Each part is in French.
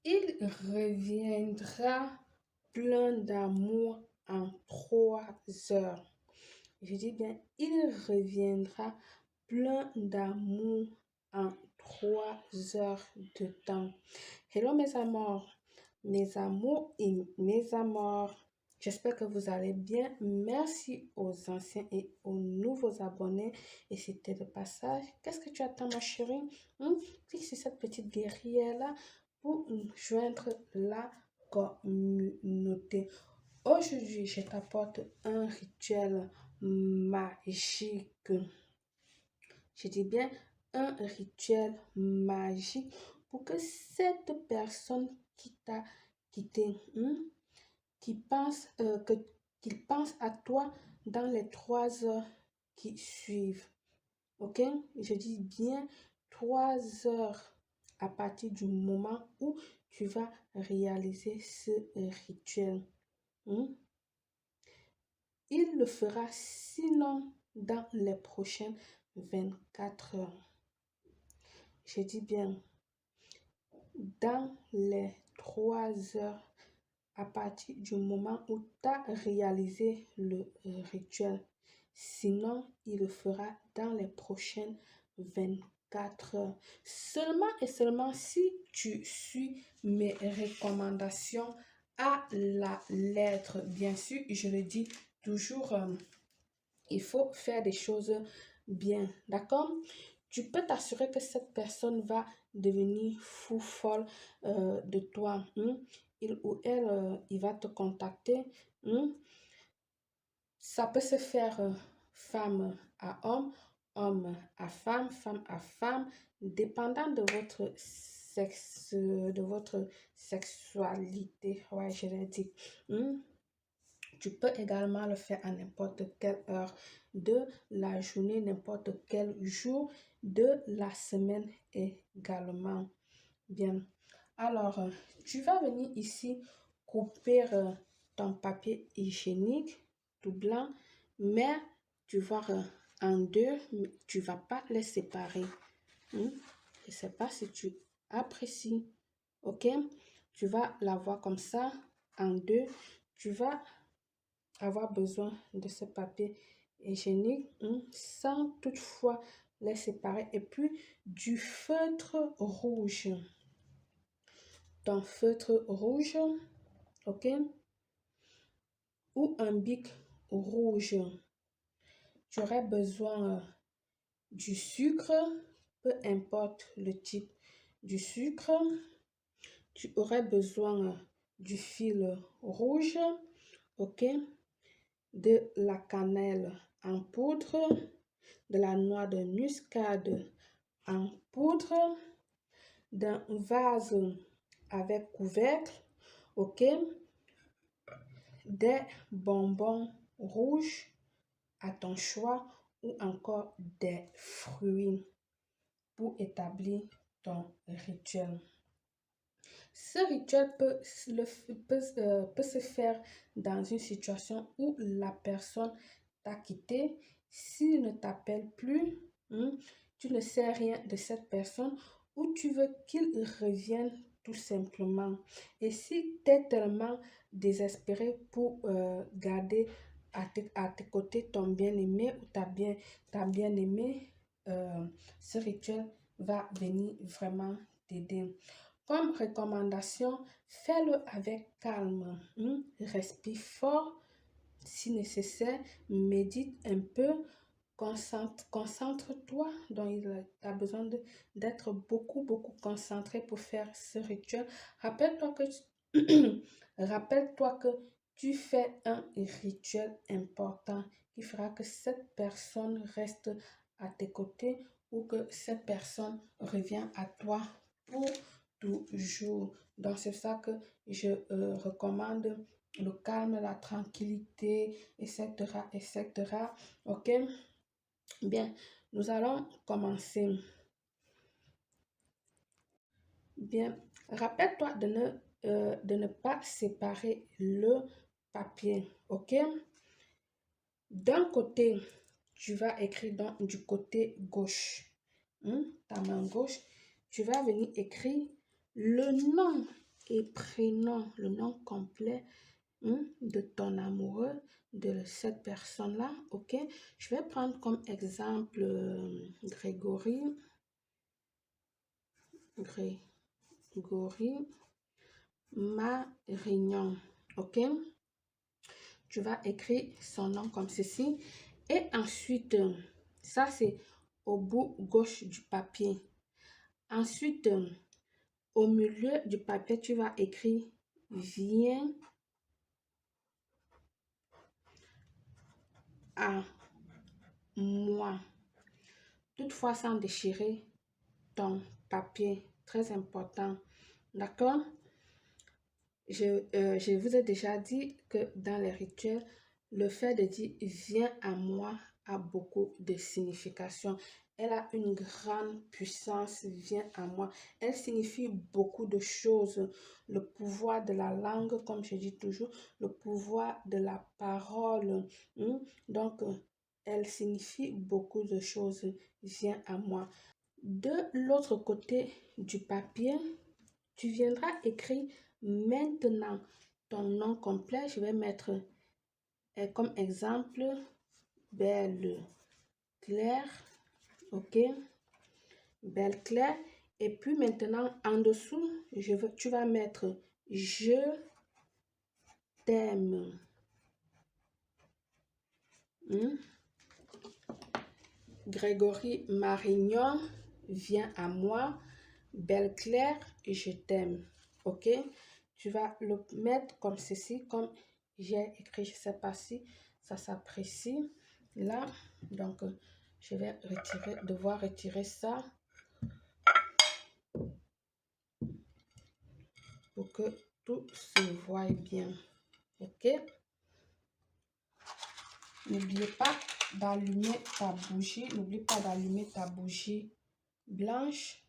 Il reviendra plein d'amour en 3 heures. Je dis bien, il reviendra plein d'amour en 3 heures de temps. Hello mes amours et mes amours. J'espère que vous allez bien. Merci aux anciens et aux nouveaux abonnés. Et c'était le passage. Qu'est-ce que tu attends, ma chérie? Clique sur cette petite guerrière-là pour joindre la communauté. Aujourd'hui, je t'apporte un rituel magique. Je dis bien un rituel magique pour que cette personne qui t'a quitté, qu'il pense à toi dans les 3 heures qui suivent. Ok? Je dis bien 3 heures à partir du moment où tu vas réaliser ce rituel. Il le fera sinon dans les prochaines 24 heures. Je dis bien dans les 3 heures à partir du moment où tu as réalisé le rituel. Sinon, il le fera dans les prochaines 24 heures. Seulement et seulement si tu suis mes recommandations à la lettre. Bien sûr, je le dis toujours, il faut faire des choses bien, d'accord? Tu peux t'assurer que cette personne va devenir fou folle de toi. Il ou elle, il va te contacter. Ça peut se faire femme à homme, homme à femme à femme, dépendant de votre sexe, de votre sexualité. Ouais, je l'ai dit. Tu peux également le faire à n'importe quelle heure de la journée, n'importe quel jour de la semaine également. Bien. Alors, tu vas venir ici couper ton papier hygiénique tout blanc, mais tu vas en deux, mais tu ne vas pas les séparer. Je ne sais pas si tu apprécies. Ok? Tu vas l'avoir comme ça en deux. Tu vas avoir besoin de ce papier hygiénique sans toutefois les séparer. Et puis du feutre rouge. Ton feutre rouge, ok? Ou un bic rouge. Tu aurais besoin du sucre, peu importe le type du sucre. Tu aurais besoin du fil rouge, ok? De la cannelle en poudre, de la noix de muscade en poudre, d'un vase avec couvercle, ok? Des bonbons rouges à ton choix ou encore des fruits pour établir ton rituel. Ce rituel peut se faire dans une situation où la personne t'a quitté. S'il ne t'appelle plus, tu ne sais rien de cette personne ou tu veux qu'il revienne tout simplement. Et si tu es tellement désespéré pour garder à tes côtés ton bien-aimé ou ta bien-aimée, ce rituel va venir vraiment t'aider. Comme recommandation, fais-le avec calme. Respire fort si nécessaire, médite un peu, concentre-toi. Donc, il a besoin d'être beaucoup concentré pour faire ce rituel. Rappelle-toi que tu fais un rituel important qui fera que cette personne reste à tes côtés ou que cette personne revient à toi pour toujours. Donc, c'est ça que je recommande, le calme, la tranquillité, etc., etc. Ok? Bien, nous allons commencer. Bien, rappelle-toi de ne pas séparer le papier. Ok? D'un côté, tu vas écrire du côté gauche. Ta main gauche, tu vas venir écrire le nom et prénom, le nom complet de ton amoureux, de cette personne-là, ok? Je vais prendre comme exemple Grégory Marignon, ok? Tu vas écrire son nom comme ceci. Et ensuite, ça c'est au bout gauche du papier. Ensuite, au milieu du papier, tu vas écrire « Viens à moi ». Toutefois, sans déchirer ton papier. Très important. D'accord? Je vous ai déjà dit que dans les rituels, le fait de dire « Viens à moi » a beaucoup de signification. Elle a une grande puissance, viens à moi. Elle signifie beaucoup de choses. Le pouvoir de la langue, comme je dis toujours, le pouvoir de la parole. Donc, elle signifie beaucoup de choses, viens à moi. De l'autre côté du papier, tu viendras écrire maintenant ton nom complet. Je vais mettre comme exemple Belle Claire. Ok, Belle Claire. Et puis maintenant, en dessous, tu vas mettre je t'aime. Grégory Marignon, viens à moi. Belle Claire, je t'aime. Ok, tu vas le mettre comme ceci, comme j'ai écrit. Je ne sais pas si ça s'apprécie là. Donc, je vais devoir retirer ça pour que tout se voie bien. Ok, n'oubliez pas d'allumer ta bougie. N'oublie pas d'allumer ta bougie blanche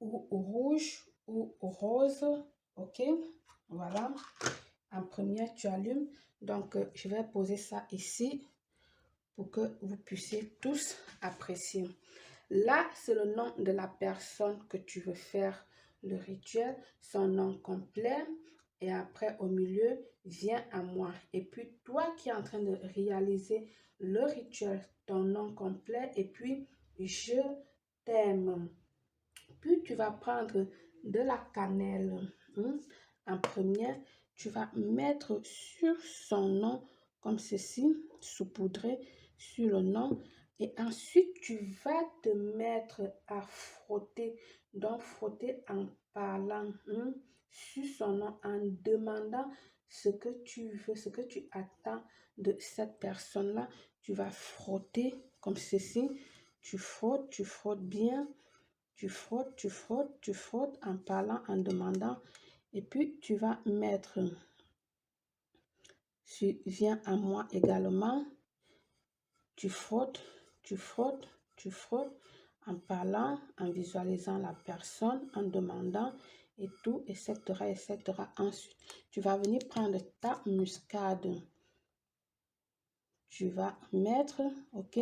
ou rouge ou rose. Ok, voilà. En première, tu allumes. Donc, je vais poser ça ici pour que vous puissiez tous apprécier. Là, c'est le nom de la personne que tu veux faire le rituel, son nom complet. Et après, au milieu, viens à moi. Et puis, toi qui es en train de réaliser le rituel, ton nom complet, et puis, je t'aime. Puis, tu vas prendre de la cannelle. En première, tu vas mettre sur son nom, comme ceci, saupoudré sur le nom. Et ensuite, tu vas te mettre à frotter. Donc, frotter en parlant sur son nom, en demandant ce que tu veux, ce que tu attends de cette personne-là. Tu vas frotter comme ceci. Tu frottes bien. Tu frottes, tu frottes, tu frottes en parlant, en demandant. Et puis, tu vas mettre sur viens à moi également. Tu frottes, tu frottes, tu frottes en parlant, en visualisant la personne, en demandant et tout, etc., etc. Ensuite, tu vas venir prendre ta muscade. Tu vas mettre, ok?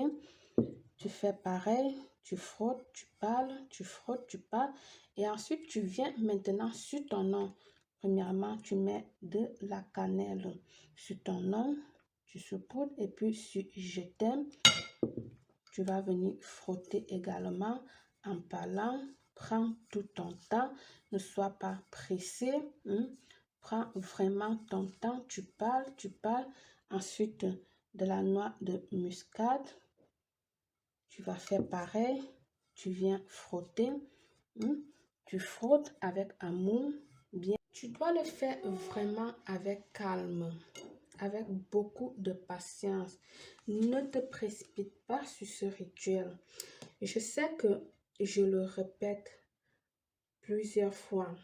Tu fais pareil, tu frottes, tu parles, tu frottes, tu parles. Et ensuite, tu viens maintenant sur ton nom. Premièrement, tu mets de la cannelle sur ton nom, tu saupoudres et puis sur je t'aime, tu vas venir frotter également en parlant. Prends tout ton temps, ne sois pas pressé. Prends vraiment ton temps, tu parles, tu parles. Ensuite, de la noix de muscade. Tu vas faire pareil, tu viens frotter, tu frottes avec amour, bien. Tu dois le faire vraiment avec calme, avec beaucoup de patience. Ne te précipite pas sur ce rituel. Je sais que je le répète plusieurs fois,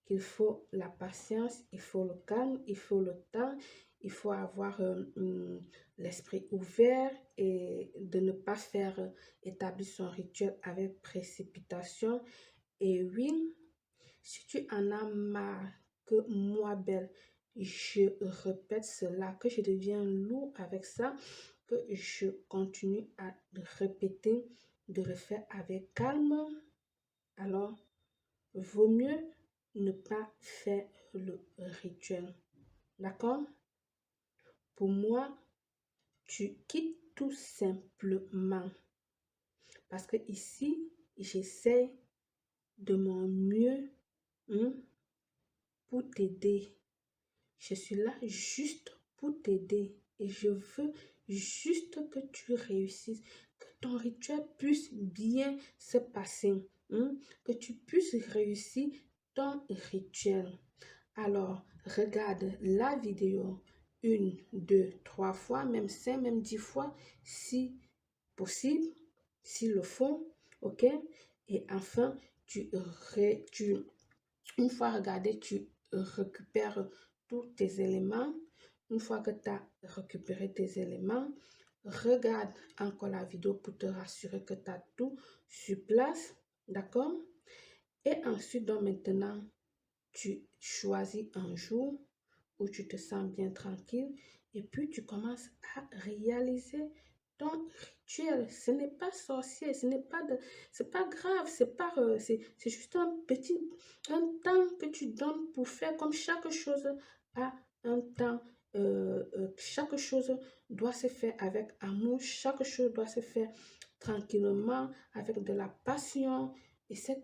qu'il faut la patience, il faut le calme, il faut le temps, il faut avoir l'esprit ouvert et de ne pas faire établir son rituel avec précipitation. Et oui, si tu en as marre que moi, Belle, je répète cela, que je deviens lourd avec ça, que je continue à répéter, de le faire avec calme, alors vaut mieux ne pas faire le rituel. D'accord? Pour moi, tu quittes tout simplement. Parce que ici, j'essaie de mon mieux pour t'aider. Je suis là juste pour t'aider. Et je veux juste que tu réussisses, que ton rituel puisse bien se passer, que tu puisses réussir ton rituel. Alors, regarde la vidéo 1, 2, 3 fois, même 5, même 10 fois, si possible, s'il le faut, ok? Et enfin, une fois regardé, tu récupères tous tes éléments. Une fois que tu as récupéré tes éléments, regarde encore la vidéo pour te rassurer que tu as tout sur place, d'accord? Et ensuite, donc maintenant, tu choisis un jour où tu te sens bien tranquille et puis tu commences à réaliser ton rituel. Ce n'est pas sorcier, c'est pas grave, c'est juste un temps que tu donnes pour faire comme chaque chose a un temps. Chaque chose doit se faire avec amour, chaque chose doit se faire tranquillement, avec de la passion, etc.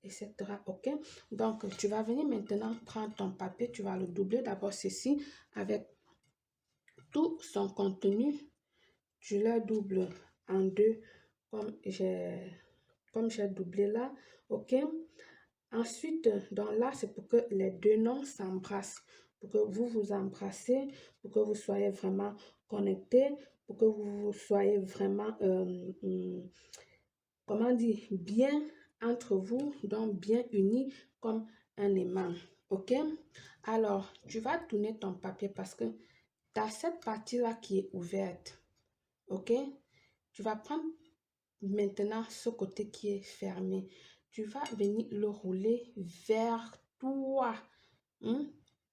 etc. Ok? Donc, tu vas venir maintenant prendre ton papier, tu vas le doubler d'abord ceci avec tout son contenu. Tu le doubles en deux comme j'ai doublé là. Ok? Ensuite, donc là, c'est pour que les deux noms s'embrassent, pour que vous vous embrassez, pour que vous soyez vraiment connectés, pour que vous soyez vraiment, comment dire, bien entre vous, donc bien unis comme un aimant. Ok? Alors, tu vas tourner ton papier parce que tu as cette partie-là qui est ouverte. Ok? Tu vas prendre maintenant ce côté qui est fermé. Tu vas venir le rouler vers toi.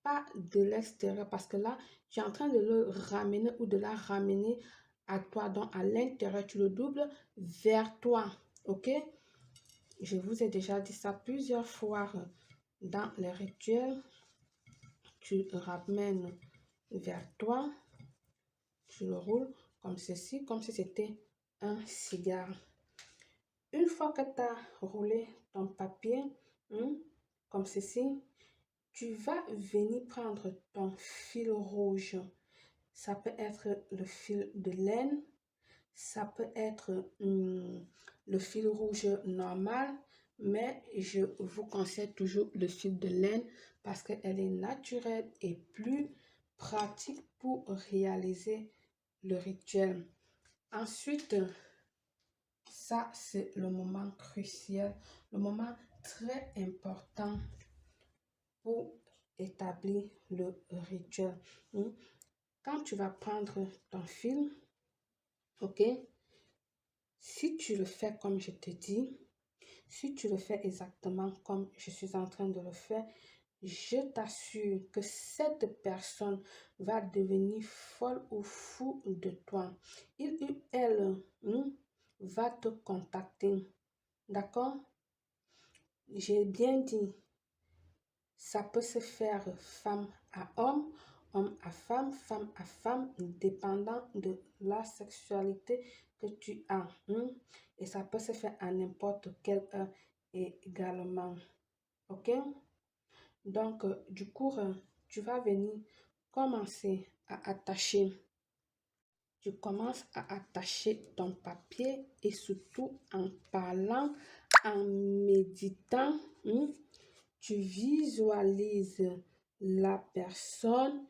Pas de l'extérieur parce que là, tu es en train de le ramener ou de la ramener à toi. Donc, à l'intérieur, tu le doubles vers toi. Ok? Je vous ai déjà dit ça plusieurs fois dans les rituels. Tu ramènes vers toi. Tu le roules comme ceci, comme si c'était un cigare. Une fois que tu as roulé ton papier, comme ceci, tu vas venir prendre ton fil rouge. Ça peut être le fil de laine, ça peut être le fil rouge normal, mais je vous conseille toujours le fil de laine parce qu'elle est naturelle et plus pratique pour réaliser le rituel. Ensuite, ça c'est le moment crucial, le moment très important pour établir le rituel. Quand tu vas prendre ton fil, ok, si tu le fais comme je te dis, si tu le fais exactement comme je suis en train de le faire, je t'assure que cette personne va devenir folle ou fou de toi. Il ou elle va te contacter. D'accord? J'ai bien dit, ça peut se faire femme à homme à femme, dépendant de la sexualité que tu as. Et ça peut se faire à n'importe quelle heure également. Ok? Donc, du coup, tu vas venir commencer à attacher. Tu commences à attacher ton papier et surtout en parlant, en méditant. Tu visualises la personne,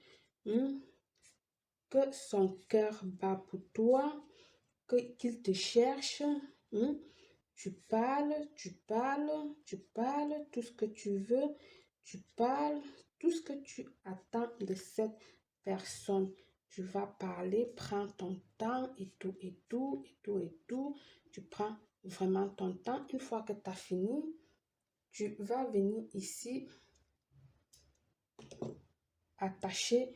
que son cœur bat pour toi, qu'il te cherche. Tu parles, tout ce que tu veux, tu parles, tout ce que tu attends de cette personne. Tu vas parler, prends ton temps et tout, et tout, et tout, et tout. Tu prends vraiment ton temps. Une fois que tu as fini, tu vas venir ici attacher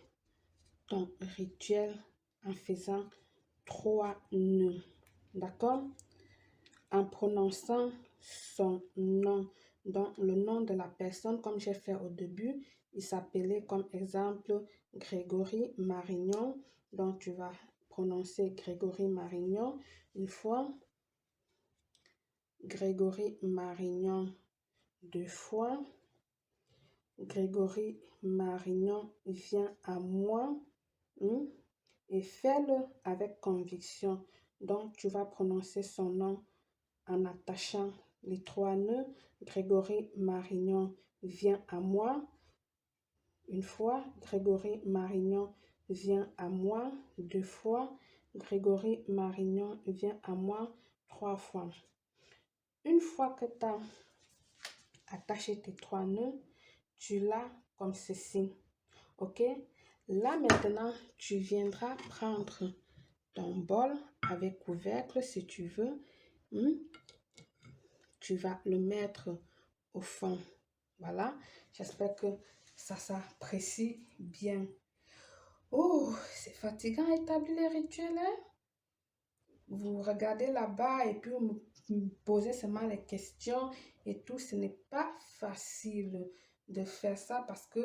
ton rituel en faisant 3 nœuds. D'accord? En prononçant son nom. Donc, le nom de la personne, comme j'ai fait au début, il s'appelait comme exemple Grégory Marignon. Donc, tu vas prononcer Grégory Marignon une fois, Grégory Marignon deux fois, Grégory Marignon vient à moi, et fais-le avec conviction. Donc, tu vas prononcer son nom en attachant les 3 nœuds. Grégory Marignon vient à moi. Une fois, Grégory Marignon vient à moi. 2 fois, Grégory Marignon vient à moi. 3 fois. Une fois que tu as attaché tes 3 nœuds, tu l'as comme ceci. Ok? Là maintenant, tu viendras prendre ton bol avec couvercle si tu veux. Tu vas le mettre au fond. Voilà. J'espère que ça s'apprécie bien. Oh, c'est fatigant à établir les rituels, hein? Vous regardez là-bas et puis vous me posez seulement les questions et tout. Ce n'est pas facile de faire ça parce que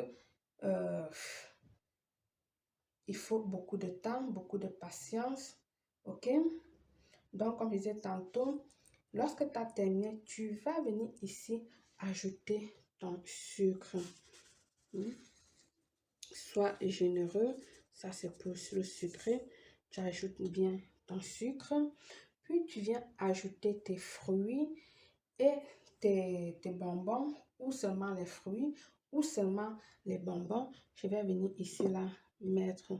il faut beaucoup de temps, beaucoup de patience. Ok? Donc, comme je disais tantôt, lorsque tu as terminé, tu vas venir ici ajouter ton sucre. Sois généreux. Ça, c'est pour le sucré. Tu ajoutes bien ton sucre. Puis, tu viens ajouter tes fruits et tes bonbons, ou seulement les fruits, ou seulement les bonbons. Je vais venir ici, là, mettre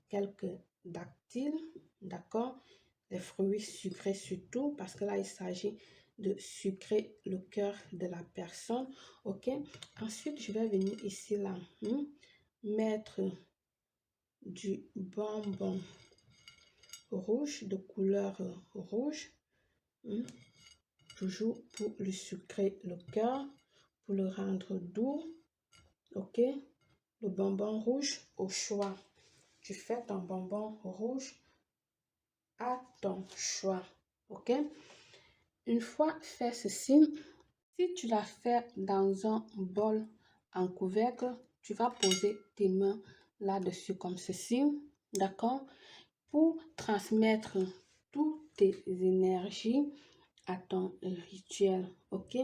quelques dactyles, d'accord? Les fruits sucrés surtout, parce que là, il s'agit de sucrer le cœur de la personne, ok? Ensuite, je vais venir ici, là, mettre du bonbon rouge, de couleur rouge, toujours pour le sucrer le cœur, pour le rendre doux, ok? Le bonbon rouge au choix. Tu fais ton bonbon rouge à ton choix, ok? Une fois fait ceci, si tu l'as fait dans un bol en couvercle, tu vas poser tes mains là-dessus comme ceci, d'accord? Pour transmettre toutes tes énergies à ton rituel, ok?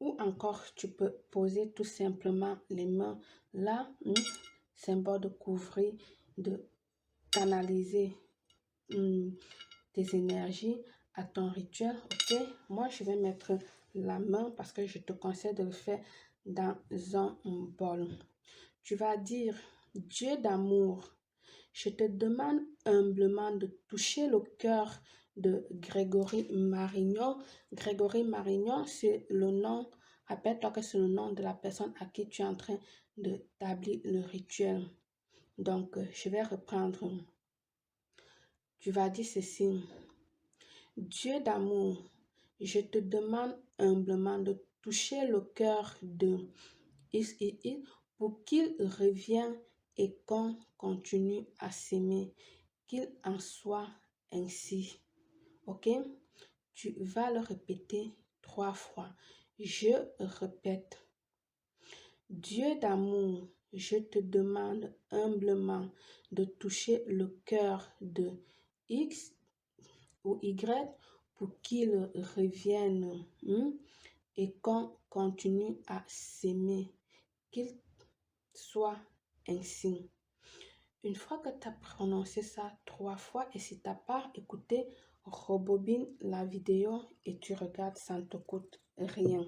Ou encore, tu peux poser tout simplement les mains là, symbole de couvrir, de canaliser tes énergies à ton rituel, ok? Moi, je vais mettre la main parce que je te conseille de le faire dans un bol. Tu vas dire, Dieu d'amour, je te demande humblement de toucher le cœur de Grégory Marignon. Grégory Marignon, c'est le nom, rappelle-toi que c'est le nom de la personne à qui tu es en train d'établir le rituel. Donc, je vais reprendre. Tu vas dire ceci. Dieu d'amour, je te demande humblement de toucher le cœur de Is pour qu'il revienne et qu'on continue à s'aimer, qu'il en soit ainsi. Ok? Tu vas le répéter 3 fois. Je répète. Dieu d'amour, je te demande humblement de toucher le cœur de X ou Y pour qu'il revienne et qu'on continue à s'aimer, qu'il soit ainsi. Une fois que tu as prononcé ça 3 fois et si tu n'as pas écouté, rebobine la vidéo et tu regardes, ça ne te coûte rien.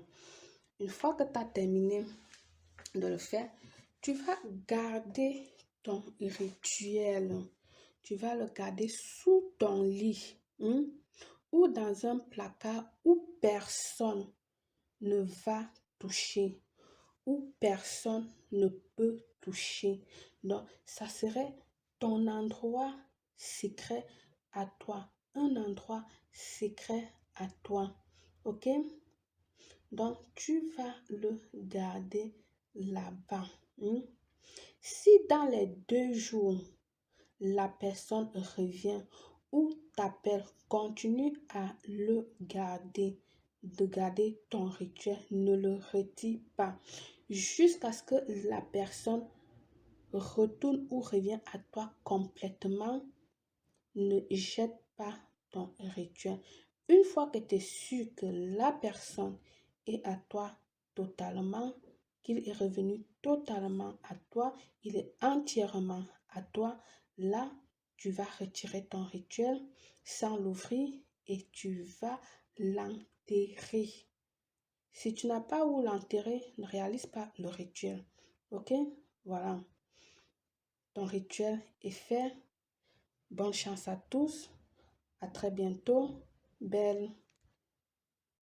Une fois que tu as terminé de le faire, tu vas garder ton rituel. Tu vas le garder sous ton lit ou dans un placard où personne ne va toucher, où personne ne peut toucher. Donc, ça serait ton endroit secret à toi, un endroit secret à toi. Ok? Donc, tu vas le garder là-bas. Si dans les 2 jours, la personne revient ou t'appelle, continue à le garder de garder ton rituel. Ne le retire pas jusqu'à ce que la personne retourne ou revient à toi complètement. Ne jette pas ton rituel. Une fois que tu es sûr que la personne est à toi totalement, qu'il est revenu totalement à toi, il est entièrement à toi, là, tu vas retirer ton rituel sans l'ouvrir et tu vas l'enterrer. Si tu n'as pas où l'enterrer, ne réalise pas le rituel. Ok? Voilà. Ton rituel est fait. Bonne chance à tous. À très bientôt. Belle.